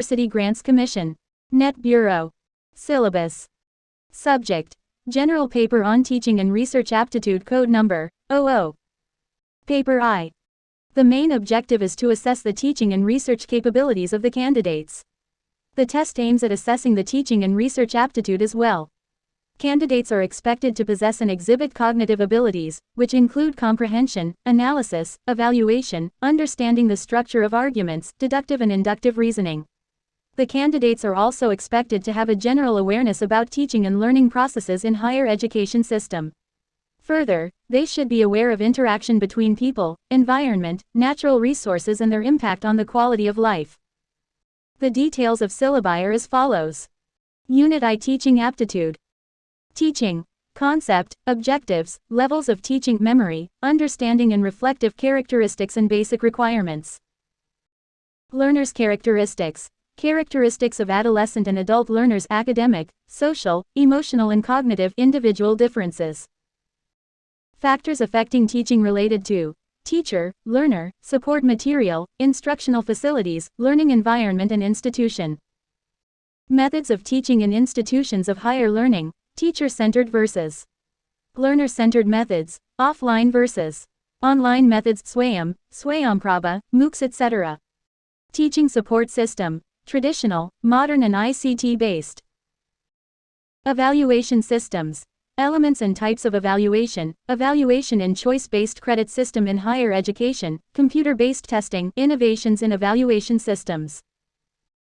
University Grants Commission. Net Bureau. Syllabus. Subject: General Paper on Teaching and Research Aptitude Code Number 00. Paper I. The main objective is to assess the teaching and research capabilities of the candidates. The test aims at assessing the teaching and research aptitude as well. Candidates are expected to possess and exhibit cognitive abilities, which include comprehension, analysis, evaluation, understanding the structure of arguments, deductive and inductive reasoning. The candidates are also expected to have a general awareness about teaching and learning processes in higher education system. Further, they should be aware of interaction between people, environment, natural resources and their impact on the quality of life. The details of syllabi are as follows. Unit I: Teaching Aptitude. Teaching. Concept, objectives, levels of teaching, memory, understanding and reflective characteristics and basic requirements. Learners' characteristics. Characteristics of adolescent and adult learners: academic, social, emotional and cognitive individual differences. Factors affecting teaching related to teacher, learner, support material, instructional facilities, learning environment and institution. Methods of teaching in institutions of higher learning: teacher-centered versus learner-centered methods, offline versus online methods, Swayam, Swayamprabha, MOOCs, etc. Teaching support system: traditional, modern and ICT-based. Evaluation systems. Elements and types of evaluation: evaluation in choice-based credit system in higher education, computer-based testing, innovations in evaluation systems.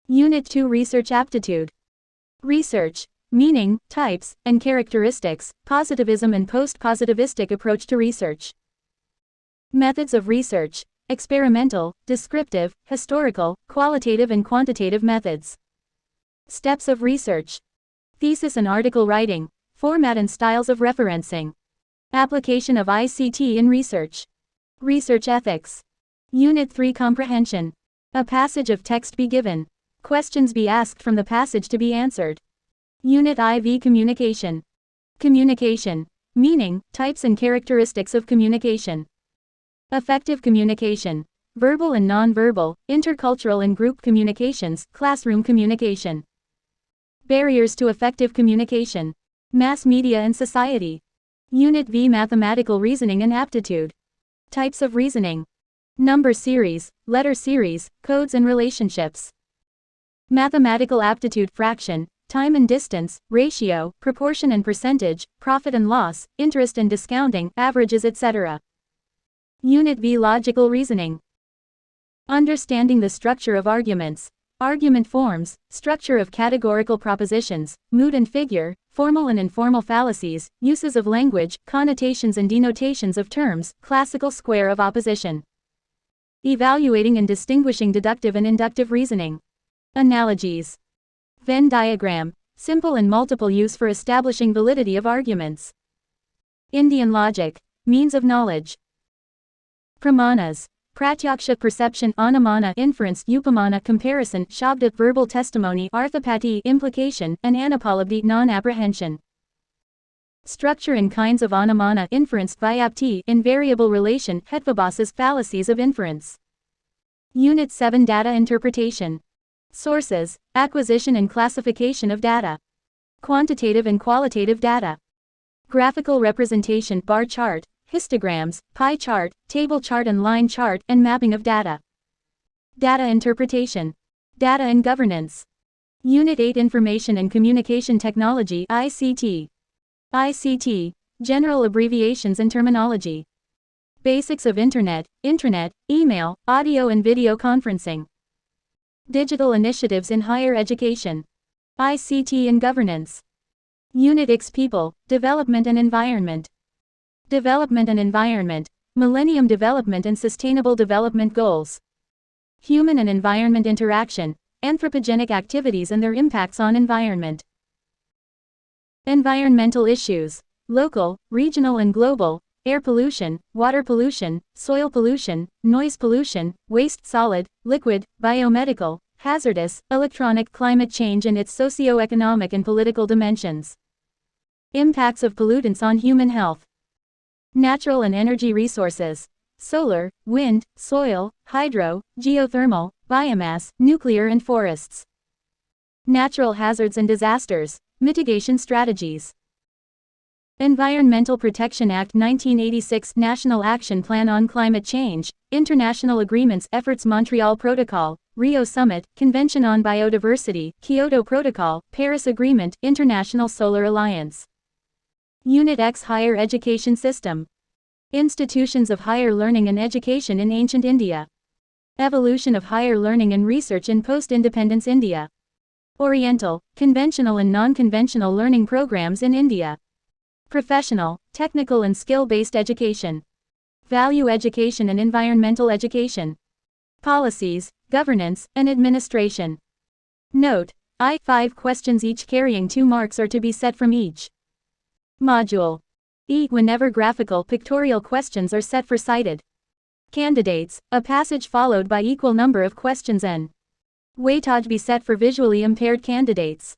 Unit 2: Research Aptitude. Research. Meaning, types, and characteristics, positivism and post-positivistic approach to research. Methods of research: experimental, descriptive, historical, qualitative and quantitative methods. Steps of research: thesis and article writing, format and styles of referencing. Application of ICT in research. Research ethics. Unit 3: Comprehension. A passage of text be given. Questions be asked from the passage to be answered. Unit IV: Communication. Communication. Meaning, types and characteristics of communication. Effective communication. Verbal and non-verbal, intercultural and group communications, classroom communication. Barriers to effective communication. Mass media and society. Unit V: Mathematical Reasoning and Aptitude. Types of reasoning. Number series, letter series, codes and relationships. Mathematical aptitude: fraction, time and distance, ratio, proportion and percentage, profit and loss, interest and discounting, averages, etc. Unit V: Logical Reasoning. Understanding the structure of arguments. Argument forms, structure of categorical propositions, mood and figure, formal and informal fallacies, uses of language, connotations and denotations of terms, classical square of opposition. Evaluating and distinguishing deductive and inductive reasoning. Analogies. Venn diagram, simple and multiple use for establishing validity of arguments. Indian logic, means of knowledge. Pramanas. Pratyaksha: perception, anumana: inference, upamana: comparison, shabda: verbal testimony, arthapati: implication, and anupalabdhi: non-apprehension. Structure and kinds of anumana: inference, vyapti: invariable relation, hetvabhasas: fallacies of inference. Unit 7: Data interpretation. Sources: acquisition and classification of data. Quantitative and qualitative data. Graphical representation: bar chart, histograms, pie chart, table chart and line chart, and mapping of data. Data interpretation. Data and governance. Unit 8: Information and Communication Technology (ICT). ICT. General abbreviations and terminology. Basics of Internet, intranet, email, audio and video conferencing. Digital initiatives in higher education. ICT and governance. Unit X: People, Development and Environment. Development and Environment, Millennium Development and Sustainable Development Goals. Human and environment interaction, anthropogenic activities and their impacts on environment. Environmental issues: local, regional and global, air pollution, water pollution, soil pollution, noise pollution, waste, solid, liquid, biomedical, hazardous, electronic, climate change and its socio-economic and political dimensions. Impacts of pollutants on human health. Natural and energy resources. solar, wind, soil, hydro, geothermal, biomass, nuclear and forests. Natural hazards and disasters, mitigation strategies. Environmental Protection Act 1986, National Action Plan on Climate Change, International Agreements, Efforts, Montreal Protocol, Rio Summit, Convention on Biodiversity, Kyoto Protocol, Paris Agreement, International Solar Alliance. Unit X, Higher Education System. Institutions of higher learning and education in ancient India. Evolution of higher learning and research in post-independence India. Oriental, conventional and non-conventional learning programs in India. Professional, technical and skill-based education. Value education and environmental education. Policies, governance, and administration. Note: 5 questions each carrying 2 marks are to be set from each module. Whenever graphical pictorial questions are set for cited candidates, a passage followed by equal number of questions and weightage be set for visually impaired candidates.